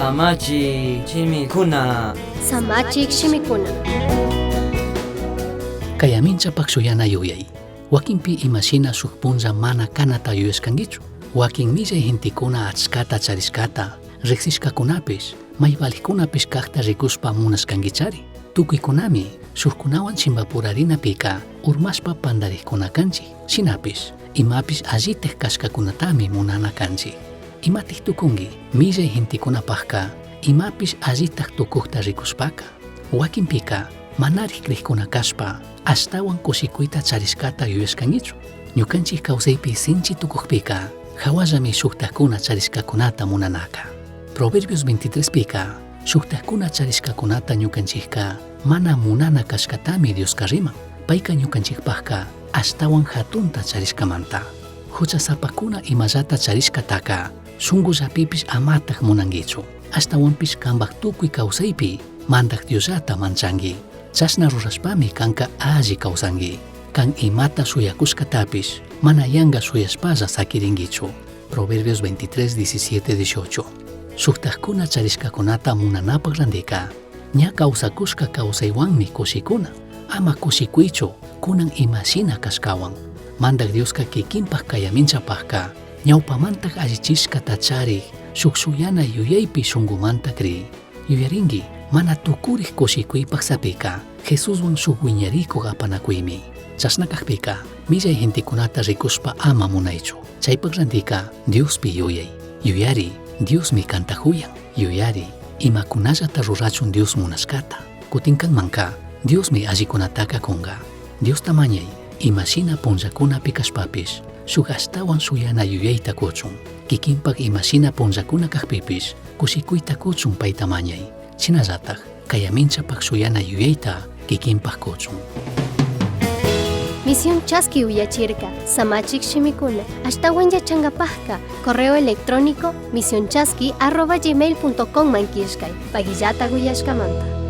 Samachi chimikuna. Samachik shimikuna. Kayaminchapaq suyana yuyay. Wakinpi imashina suk punlla mana kanata yuyaskankichu. Wakin millay hintikuna achskata charisqata riqsishkakunapish mayvaliqkunapish kaqta rikuspa munaskankichari. Tukuykunami sukkunawan chimpapurarinapiqa urmashpa pandariqkuna kanchik. Shinapish imapish allitaq kashkakunatami munana kanchik. Imataq tukunki millay hintikunapaqqa imapish allitaq tukuqta rikuspaka. Wakinpiqa manariq kriqkuna kashpa ashtawan kushikuyta charisqata yuyaskankichu. Ñukanchik kawsaypi sinchi tukuqpiqa hawallami shuktaqkuna charisqakunata munanaka. Proverbios 23piqa shuktaqkuna charisqakunata ñukanchikqa mana munana kashkatami Diosqa riman. Payqa ñukanchikpaqqa ashtawan hatunta charisqamanta. Huchasapakuna imallata charisqataqa shunqullapipish amataq munankichu. Ashtawanpish kanpaq tukuy kawsaypi mantaq Diosllata manchanki. Chashna rurashpami kanka alli kawsanki. Kan imata suyakushkatapish mana yanka suyashpalla sakirinkichu. Proverbios 23, 17, 18. Shuktaqkuna charisqakunata munanapaq rantika ña kawsakushka kawsaywanmi kushikuna. Ama kushikuychu kunan imashina kashkawan. Mantaq Diosqa kikinpaq kayaminchapaqqa ñawpamantaq allichishkata chariq shuk suyana yuyaypi shunqumanta kriy. Yuyarinki mana tukuriq kushikuypaq sapiqa Jesuswan shuk wiñarikuq apanakuymi. Chashna kaqpiqa millay hintikunata rikuspa ama munaychu. Chaypaq rantika Diospi yuyay. Yuyari Diosmi kantahuyan. Yuyari imakunallata rurachun Dios munashkata. Kutinkanmanqa Diosmi allikunataqa kunqa. Diosta mañay imashina punllakunapi kashpapish shuk ashtawan suyana yuyayta kuchun. Kikinpaq imashina punllakuna kaqpipish kushikuyta kuchun payta mañay. Chinallataq kayaminchapaq suyana yuyayta kikinpaq kuchun. Misión Chasqui uyachirka, Samachik shimikuna, ashtawan yachangapajka, correo electrónico misionchasqui@gmail.com mankishkay, pagillata guyashkamanta.